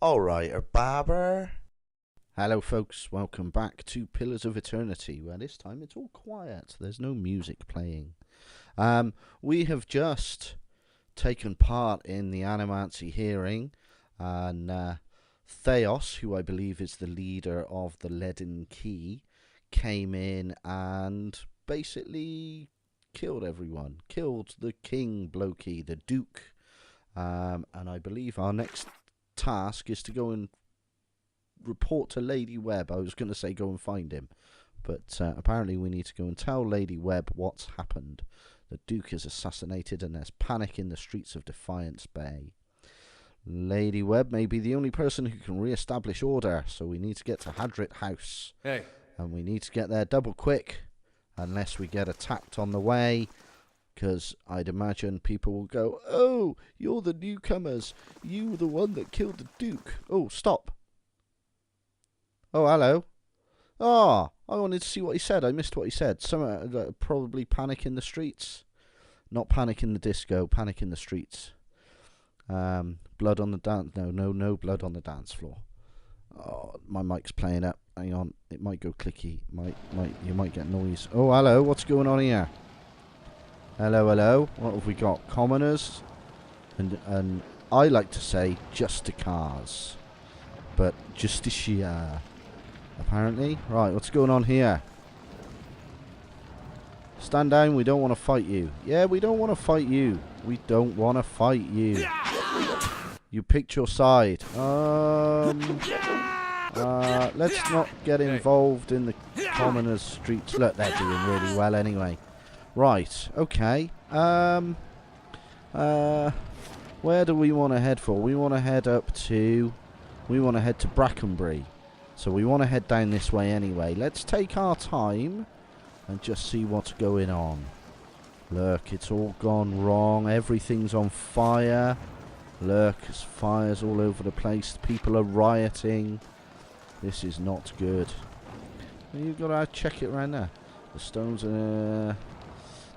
Alright, Babber. Hello folks, welcome back to Pillars of Eternity, where this time it's all quiet, there's no music playing. We have just taken part in the Animancy hearing, and Theos, who I believe is the leader of the Leaden Key, came in and basically killed everyone. Killed the King Blokey, the Duke, and I believe our next task is to go and report to Lady Webb. I was going to say go and find him, but apparently we need to go and tell Lady Webb what's happened. The Duke is assassinated and there's panic in the streets of Defiance Bay. Lady Webb may be the only person who can re-establish order, so we need to get to Hadrit House. Hey. And we need to get there double quick, unless we get attacked on the way, because I'd imagine people will go, "Oh, you're the newcomers. You were the one that killed the Duke." Oh, stop. Oh, hello. Oh, I wanted to see what he said. I missed what he said. Some probably panic in the streets. Not panic in the disco, panic in the streets. Blood on the dance. No blood on the dance floor. Oh, my mic's playing up. Hang on, it might go clicky. You might get noise. Oh, hello. What's going on here? Hello. What have we got? Commoners, and I like to say justicars, but justiciar, apparently. Right, what's going on here? Stand down. We don't want to fight you. Yeah, we don't want to fight you. We don't want to fight you. You picked your side. Let's not get involved in the commoners' streets. Look, they're doing really well anyway. Right, okay. Where do we want to head for? We want to head to Brackenbury. So we want to head down this way anyway. Let's take our time and just see what's going on. Look, it's all gone wrong. Everything's on fire. Look, there's fires all over the place. People are rioting. This is not good. You've got to check it around there. The stones are...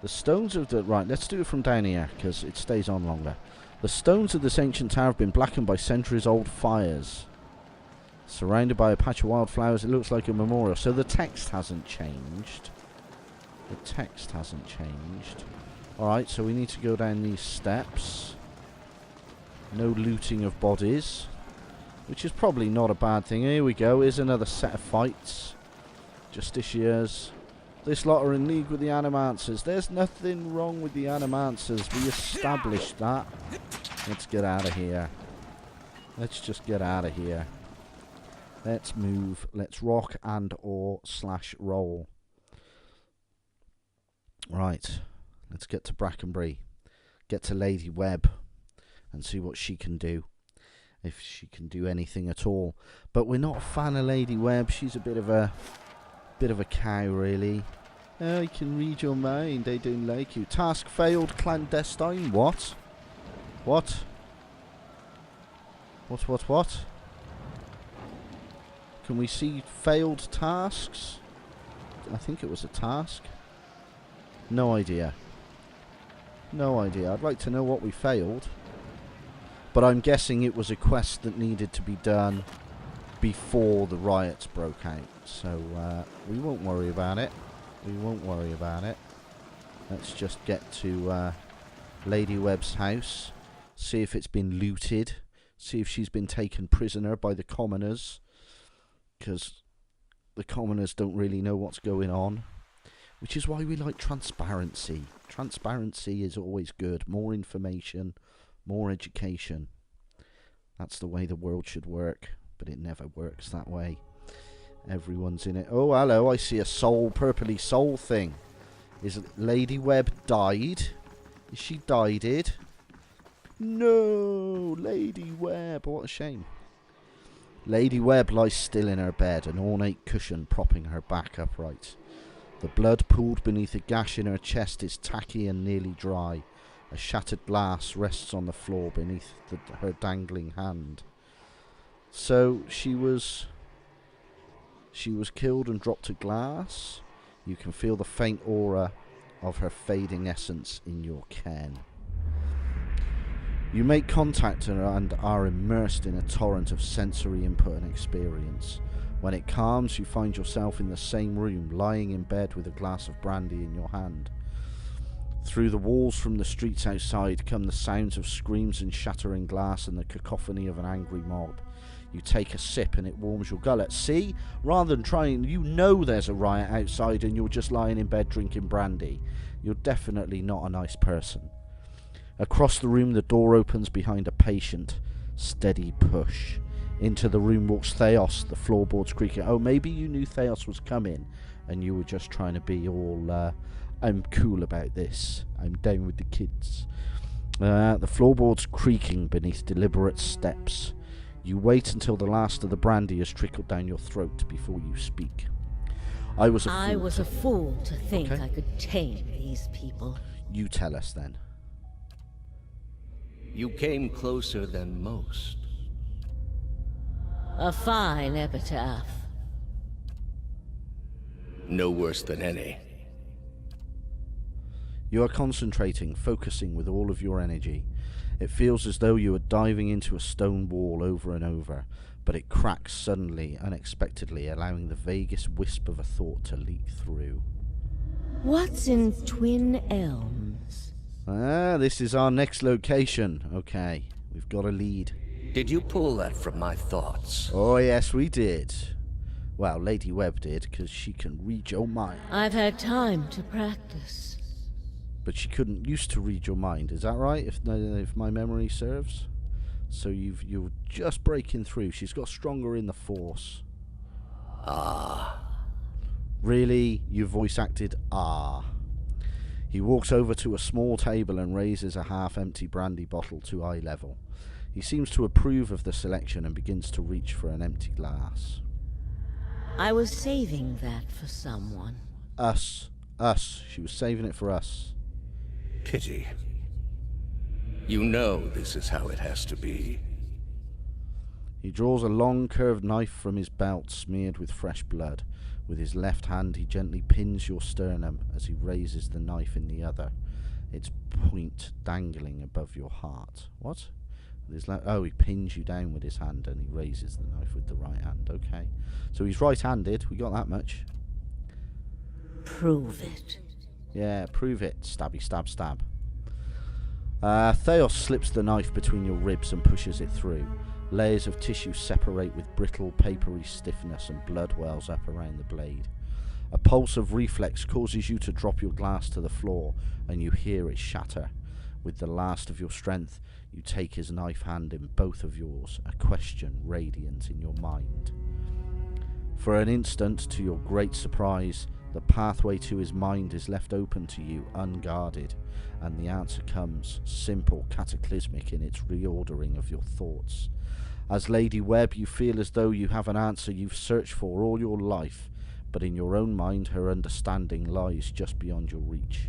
The stones of the... Right, let's do it from down here, because it stays on longer. The stones of this ancient tower have been blackened by centuries-old fires. Surrounded by a patch of wildflowers, it looks like a memorial. So the text hasn't changed. The text hasn't changed. Alright, so we need to go down these steps. No looting of bodies, which is probably not a bad thing. Here we go. Here's another set of fights. Justiciars. This lot are in league with the Animancers. There's nothing wrong with the Animancers. We established that. Let's get out of here. Let's just get out of here. Let's move. Let's rock and or / roll. Right. Let's get to Brackenbury. Get to Lady Webb and see what she can do. If she can do anything at all. But we're not a fan of Lady Webb. She's a bit of a cow, really. Oh, I can read your mind. I don't like you. Task failed. Clandestine. What? What? Can we see failed tasks? I think it was a task. No idea. I'd like to know what we failed. But I'm guessing it was a quest that needed to be done before the riots broke out. So we won't worry about it. Let's just get to Lady Webb's house. See if it's been looted. See if she's been taken prisoner by the commoners. Because the commoners don't really know what's going on. Which is why we like transparency. Transparency is always good. More information. More education. That's the way the world should work. But it never works that way. Everyone's in it. Oh, hello. I see a purpley soul thing. Is Lady Webb died? Is she died? No! Lady Webb. What a shame. Lady Webb lies still in her bed, an ornate cushion propping her back upright. The blood pooled beneath a gash in her chest is tacky and nearly dry. A shattered glass rests on the floor beneath her dangling hand. So she was killed and dropped to glass. You can feel the faint aura of her fading essence in your ken. You make contact and are immersed in a torrent of sensory input and experience. When it calms, you find yourself in the same room, lying in bed with a glass of brandy in your hand. Through the walls from the streets outside come the sounds of screams and shattering glass and the cacophony of an angry mob. You take a sip and it warms your gullet. See? Rather than trying, you know there's a riot outside and you're just lying in bed drinking brandy. You're definitely not a nice person. Across the room, the door opens behind a patient, steady push. Into the room walks Theos, the floorboards creaking. Oh, maybe you knew Theos was coming and you were just trying to be all, I'm cool about this. I'm down with the kids. The floorboards creaking beneath deliberate steps. You wait until the last of the brandy has trickled down your throat before you speak. I was a fool to think I could tame these people. You tell us then. You came closer than most. A fine epitaph. No worse than any. You are concentrating, focusing with all of your energy. It feels as though you are diving into a stone wall over and over, but it cracks suddenly, unexpectedly, allowing the vaguest wisp of a thought to leak through. What's in Twin Elms? This is our next location. Okay, we've got a lead. Did you pull that from my thoughts? Oh yes, we did. Well, Lady Webb did, because she can read your mind. I've had time to practice. But she couldn't used to read your mind, is that right? If my memory serves? So you're just breaking through. She's got stronger in the Force. Ah. Really? You voice acted ah. He walks over to a small table and raises a half-empty brandy bottle to eye level. He seems to approve of the selection and begins to reach for an empty glass. I was saving that for someone. Us. She was saving it for us. Pity. You know this is how it has to be. He draws a long curved knife from his belt smeared with fresh blood. With his left hand he gently pins your sternum as he raises the knife in the other, its point dangling above your heart. What? He pins you down with his hand and he raises the knife with the right hand. Okay. So he's right-handed, we got that much. Prove it. Yeah, prove it. Stabby, stab, stab. Theos slips the knife between your ribs and pushes it through. Layers of tissue separate with brittle, papery stiffness and blood wells up around the blade. A pulse of reflex causes you to drop your glass to the floor and you hear it shatter. With the last of your strength, you take his knife hand in both of yours, a question radiant in your mind. For an instant, to your great surprise, the pathway to his mind is left open to you, unguarded, and the answer comes, simple, cataclysmic in its reordering of your thoughts. As Lady Webb, you feel as though you have an answer you've searched for all your life, but in your own mind her understanding lies just beyond your reach.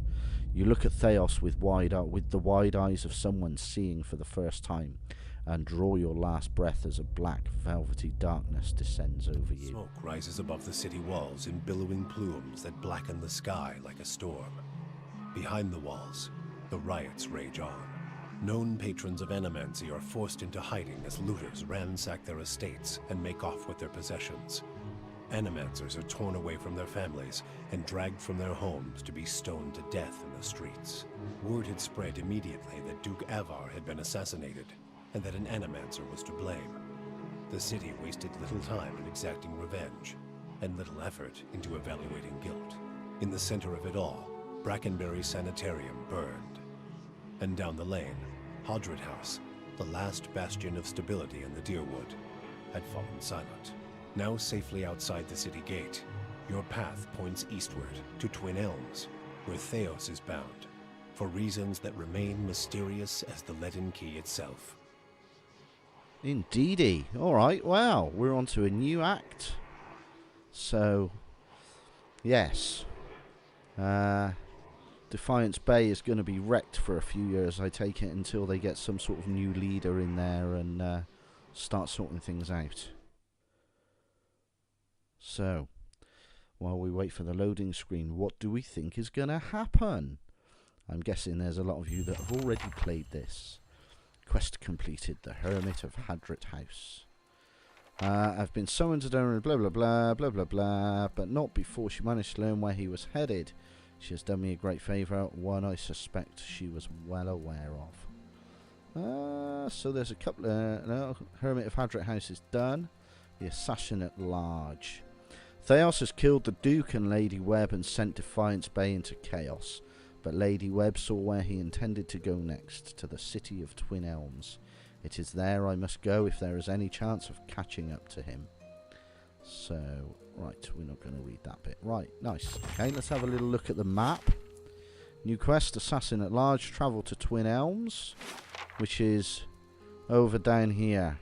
You look at Theos with the wide eyes of someone seeing for the first time, and draw your last breath as a black, velvety darkness descends over you. Smoke rises above the city walls in billowing plumes that blacken the sky like a storm. Behind the walls, the riots rage on. Known patrons of Animancy are forced into hiding as looters ransack their estates and make off with their possessions. Animancers are torn away from their families and dragged from their homes to be stoned to death in the streets. Word had spread immediately that Duke Avar had been assassinated, and that an Animancer was to blame. The city wasted little time in exacting revenge, and little effort into evaluating guilt. In the center of it all, Brackenberry Sanitarium burned. And down the lane, Hodred House, the last bastion of stability in the Deerwood, had fallen silent. Now safely outside the city gate, your path points eastward to Twin Elms, where Theos is bound, for reasons that remain mysterious as the leaden key itself. Indeedy. Alright, wow, we're on to a new act. So, yes. Defiance Bay is going to be wrecked for a few years, I take it, until they get some sort of new leader in there and start sorting things out. So, while we wait for the loading screen, what do we think is going to happen? I'm guessing there's a lot of you that have already played this. Quest completed. The Hermit of Hadrit House. I've been summoned to Donor, blah blah blah, blah blah blah, but not before she managed to learn where he was headed. She has done me a great favour, one I suspect she was well aware of. So there's a couple of... no, Hermit of Hadrit House is done. The Assassin at Large. Theos has killed the Duke and Lady Webb and sent Defiance Bay into chaos. But Lady Webb saw where he intended to go next, to the city of Twin Elms. It is there I must go if there is any chance of catching up to him. So, right, we're not going to read that bit. Right, nice. Okay, let's have a little look at the map. New quest, Assassin at Large, travel to Twin Elms, which is over down here.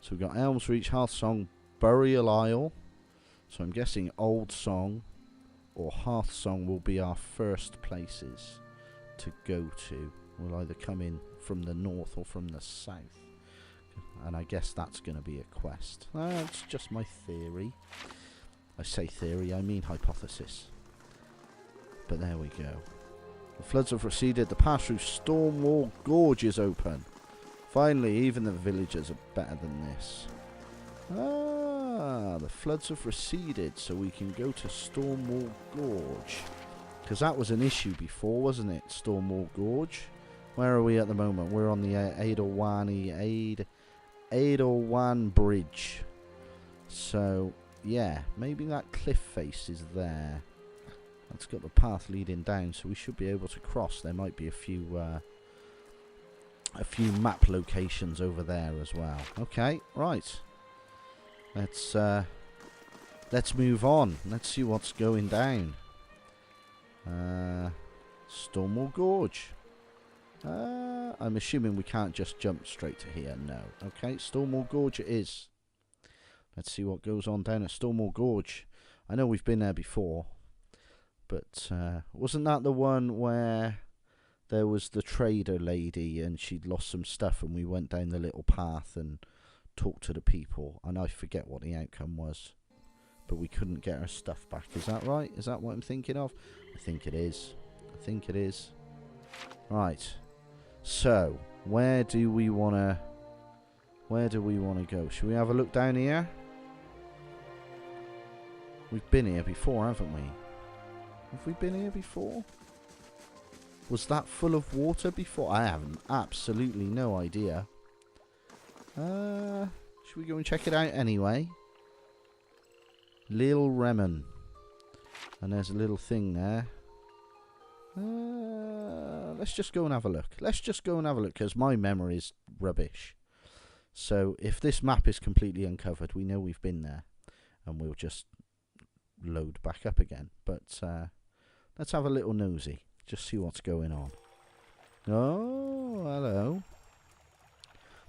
So we've got Elms Reach, Hearthsong, Burial Isle. So I'm guessing Old Song or Hearthsong will be our first places to go to. We'll either come in from the north or from the south. And I guess that's going to be a quest. That's just my theory. I say theory, I mean hypothesis. But there we go. The floods have receded. The pass through Stormwall Gorge is open. Finally, even the villagers are better than this. The floods have receded, so we can go to Stormwall Gorge. Because that was an issue before, wasn't it? Stormwall Gorge. Where are we at the moment? We're on the Edelwan Bridge. So, yeah, maybe that cliff face is there. That's got the path leading down, so we should be able to cross. There might be a few map locations over there as well. Okay, right. Let's move on. Let's see what's going down. Stormwall Gorge. I'm assuming we can't just jump straight to here. No. Okay, Stormwall Gorge it is. Let's see what goes on down at Stormwall Gorge. I know we've been there before, but wasn't that the one where there was the trader lady and she'd lost some stuff and we went down the little path and talked to the people, and I forget what the outcome was, but we couldn't get our stuff back. Is that right? Is that what I'm thinking of? I think it is. I think it is. Right. So, where do we want to go? Should we have a look down here? We've been here before, haven't we? Have we been here before? Was that full of water before? I have absolutely no idea. Should we go and check it out anyway? Lil Remen. And there's a little thing there. Let's just go and have a look. Let's just go and have a look, because my memory is rubbish. So if this map is completely uncovered, we know we've been there. And we'll just load back up again. But let's have a little nosy. Just see what's going on. Oh, hello.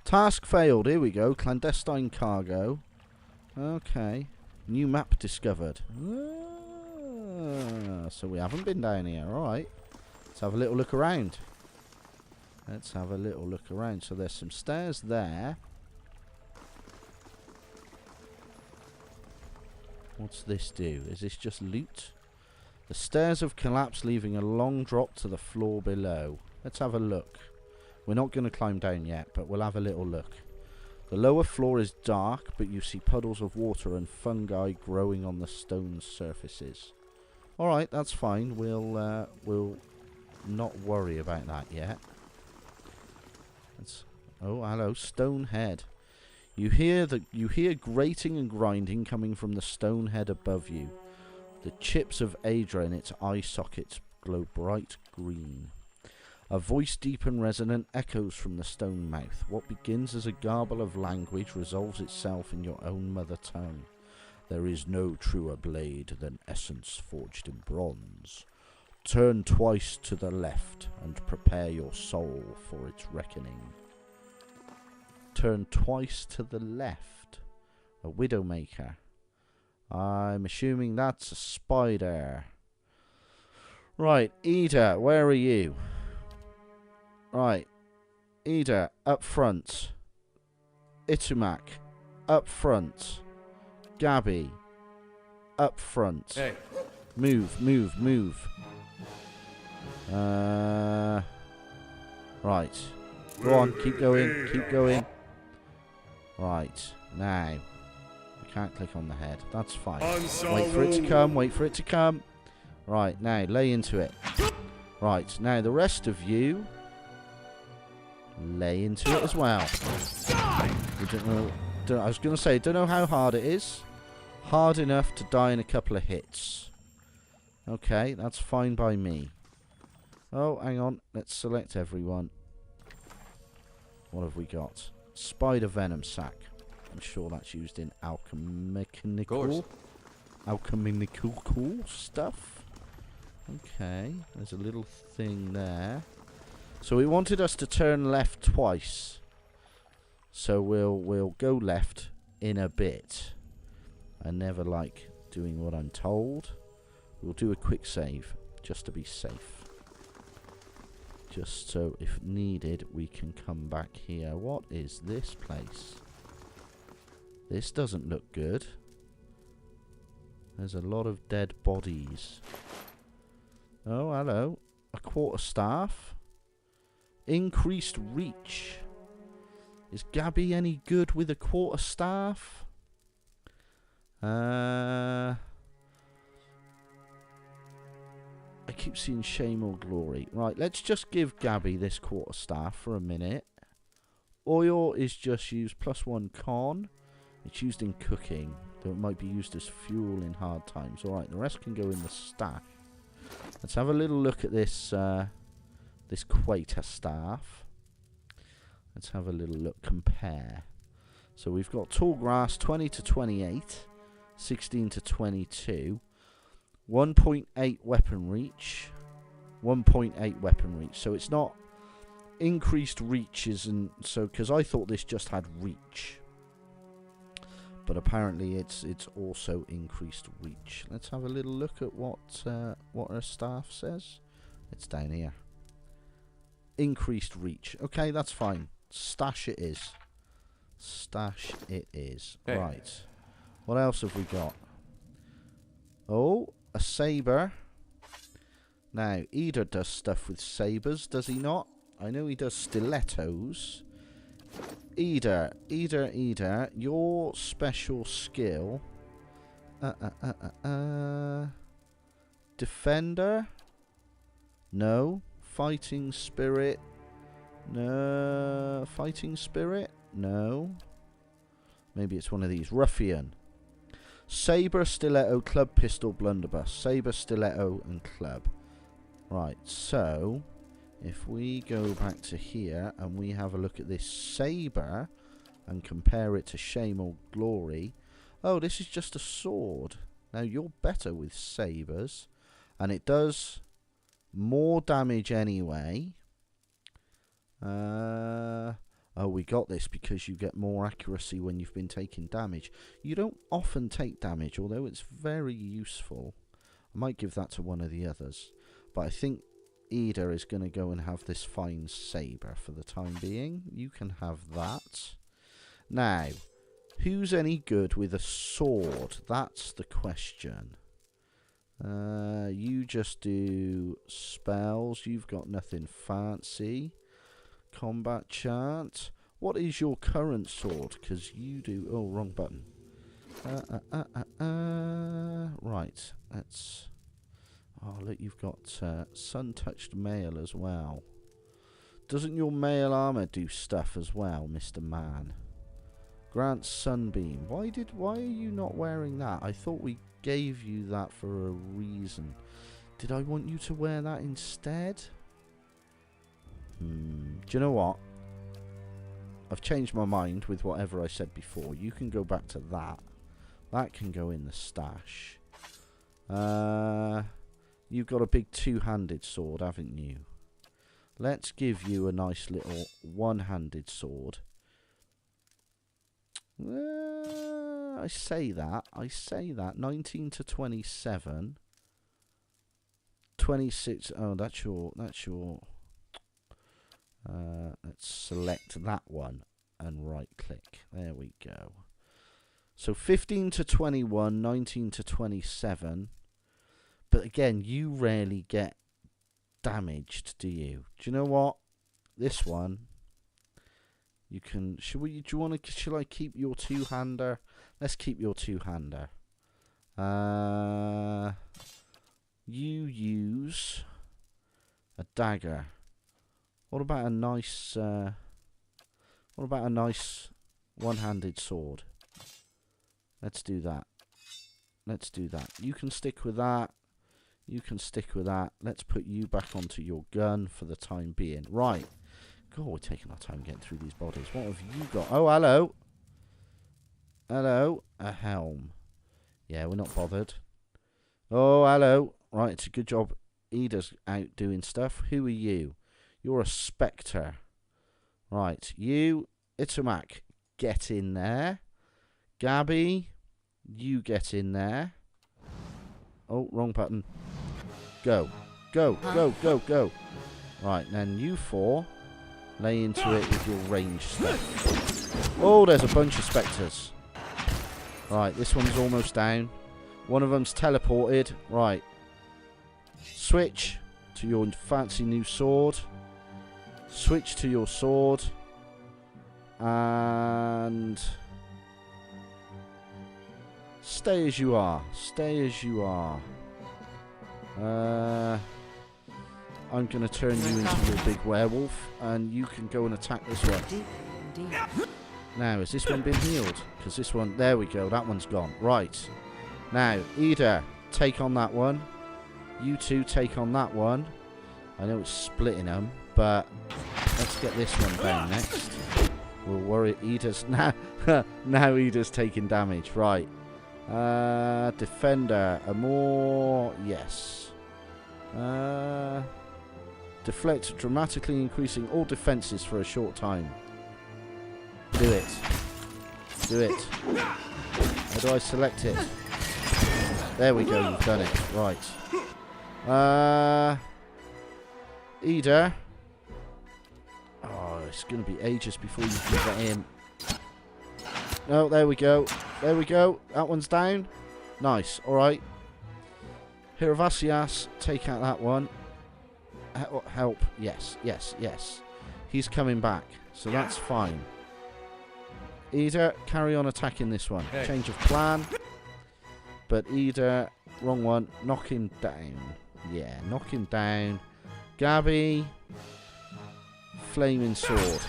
Task failed. Here we go. Clandestine Cargo. Okay. New map discovered. So we haven't been down here. Alright. Let's have a little look around. Let's have a little look around. So there's some stairs there. What's this do? Is this just loot? The stairs have collapsed, leaving a long drop to the floor below. Let's have a look. We're not going to climb down yet, but we'll have a little look. The lower floor is dark, but you see puddles of water and fungi growing on the stone surfaces. Alright, that's fine. We'll not worry about that yet. Oh, hello, stone head. You hear grating and grinding coming from the stone head above you. The chips of Aedra in its eye sockets glow bright green. A voice deep and resonant echoes from the stone mouth. What begins as a garble of language resolves itself in your own mother tongue. There is no truer blade than essence forged in bronze. Turn twice to the left and prepare your soul for its reckoning. Turn twice to the left. A Widowmaker. I'm assuming that's a spider. Right, Ida, where are you? Right, Ida, up front. Itumak, up front. Gabby, up front. Hey. Move. Right. Go on, keep going, keep going. Right, now. I can't click on the head. That's fine. Wait for it to come, wait for it to come. Right, now, lay into it. Right, now the rest of you, lay into it as well. We don't know, I was going to say, don't know how hard it is. Hard enough to die in a couple of hits. Okay, that's fine by me. Oh, hang on. Let's select everyone. What have we got? Spider venom sac. I'm sure that's used in alchemical stuff. Okay, there's a little thing there. So it wanted us to turn left twice. So we'll go left in a bit. I never like doing what I'm told. We'll do a quick save just to be safe. Just so if needed we can come back here. What is this place? This doesn't look good. There's a lot of dead bodies. Oh, hello. A quarterstaff. Increased reach. Is Gabby any good with a quarterstaff? I keep seeing shame or glory. Right, let's just give Gabby this quarterstaff for a minute. Oil is just used +1 con. It's used in cooking, though it might be used as fuel in hard times. Alright, the rest can go in the stash. Let's have a little look at this this quarterstaff. Let's have a little look, compare. So we've got tall grass 20 to 28, 16 to 22, 1.8 weapon reach, 1.8 weapon reach. So it's not increased reach, isn't so, because I thought this just had reach. But apparently it's also increased reach. Let's have a little look at what our staff says. It's down here. Increased reach. Okay, that's fine. Stash it is. Stash it is. Hey. Right. What else have we got? Oh, a saber. Now, Eder does stuff with sabers, does he not? I know he does stilettos. Eder, your special skill. Defender? No. Fighting spirit? No. Fighting spirit? No. Maybe it's one of these. Ruffian. Saber, stiletto, club, pistol, blunderbuss. Saber, stiletto, and club. Right, so if we go back to here and we have a look at this saber and compare it to shame or glory. Oh, this is just a sword. Now, you're better with sabers, and it does more damage anyway. Oh, we got this because you get more accuracy when you've been taking damage. You don't often take damage, although it's very useful. I might give that to one of the others. But I think Eder is going to go and have this fine saber for the time being. You can have that. Now, who's any good with a sword? That's the question. You just do spells. You've got nothing fancy. Combat chant. What is your current sword? Because you do... Oh, wrong button. Right. Let's... Oh, look, you've got sun-touched mail as well. Doesn't your mail armor do stuff as well, Mr. Man? Grant Sunbeam. Why are you not wearing that? I thought we gave you that for a reason. Did I want you to wear that instead? Do you know what? I've changed my mind with whatever I said before. You can go back to that. That can go in the stash. You've got a big two-handed sword, haven't you? Let's give you a nice little one-handed sword. I say that. 19 to 27. 26. Oh, that's your... let's select that one and right-click. There we go. So 15 to 21, 19 to 27. But again, you rarely get damaged, do you? Do you know what? This one, You can. Shall I keep your two-hander? Let's keep your two-hander. You use a dagger. What about a nice one-handed sword? Let's do that. You can stick with that. Let's put you back onto your gun for the time being. Right. God, we're taking our time getting through these bodies. What have you got? Oh, hello. Hello. A helm. Yeah, we're not bothered. Oh, hello. Right, it's a good job Ida's out doing stuff. Who are you? You're a spectre. Right, you, Itamak, get in there. Gabby, you get in there. Oh, wrong button. Go. Right, then you four lay into it with your range stuff. Oh, there's a bunch of spectres. Right, this one's almost down. One of them's teleported. Right. Switch to your fancy new sword. Switch to your sword. And stay as you are. I'm going to turn you into your big werewolf, and you can go and attack this one. Now, has this one been healed? Because this one, there we go, that one's gone. Right. Now, Ida, take on that one. You two take on that one. I know it's splitting them, but let's get this one down next. We'll worry. Ida's now. Now Ida's taking damage. Right. Defender. A more. Yes. Deflect, dramatically increasing all defenses for a short time. Do it. How do I select it? There we go, you've done it. Right. Ida. Oh, it's going to be ages before you can get in. No, there we go. That one's down. Nice, alright. Hiravasias, take out that one. Help. Yes. He's coming back, so that's fine. Ida, carry on attacking this one. Hey. Change of plan. But Ida, wrong one. Knock him down. Yeah, knock him down. Gabby, flaming sword.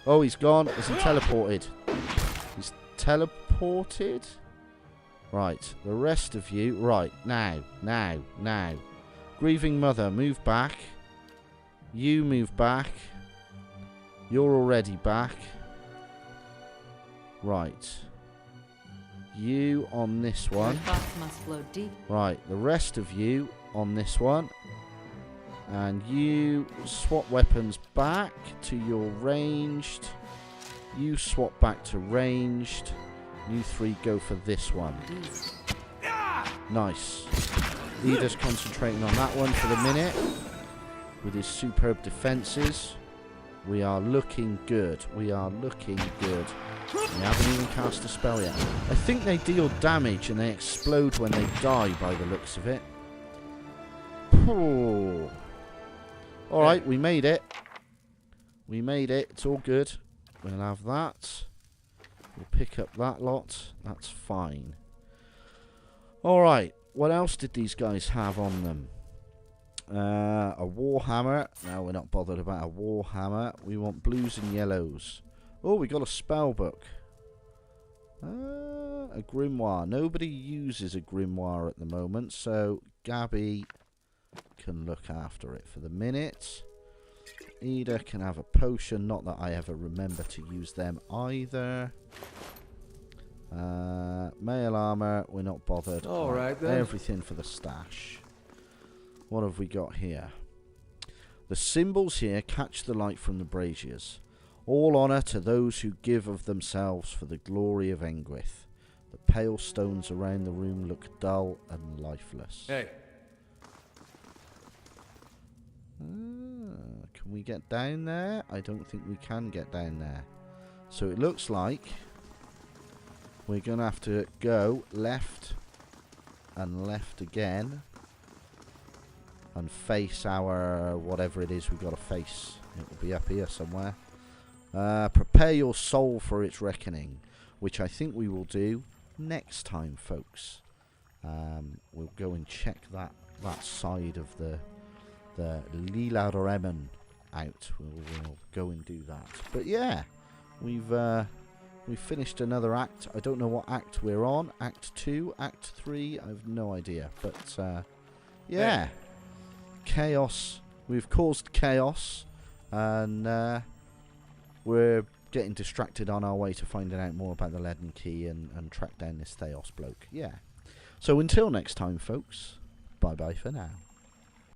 Oh, he's gone. Is he teleported? He's teleported? Right, the rest of you. Right, now. Grieving Mother, move back. You move back. You're already back. Right. You on this one. Right, the rest of you on this one. And you swap weapons back to your ranged. You swap back to ranged. You three go for this one. Nice. Ida's concentrating on that one for the minute. With his superb defences. We are looking good. We haven't even cast a spell yet. I think they deal damage and they explode when they die by the looks of it. Alright, we made it. It's all good. We'll have that. We'll pick up that lot. That's fine. Alright, what else did these guys have on them? A warhammer. No, we're not bothered about a warhammer. We want blues and yellows. Oh, we got a spell book. A grimoire. Nobody uses a grimoire at the moment, so Gabby can look after it for the minute. Ida can have a potion. Not that I ever remember to use them either. Mail armor. We're not bothered. All right, then. Everything for the stash. What have we got here? The symbols here catch the light from the braziers. All honour to those who give of themselves for the glory of Engwith. The pale stones around the room look dull and lifeless. Hey. Can we get down there? I don't think we can get down there. So it looks like we're going to have to go left and left again and face our whatever it is we've got to face. It will be up here somewhere. Prepare your soul for its reckoning, which I think we will do next time, folks. We'll go and check that side of the Lila Remen out. We'll go and do that. But yeah, we've finished another act. I don't know what act we're on. Act 2, Act 3. I have no idea. But yeah, chaos. We've caused chaos, and we're getting distracted on our way to finding out more about the Leaden Key and track down this Theos bloke. Yeah. So until next time, folks. Bye bye for now.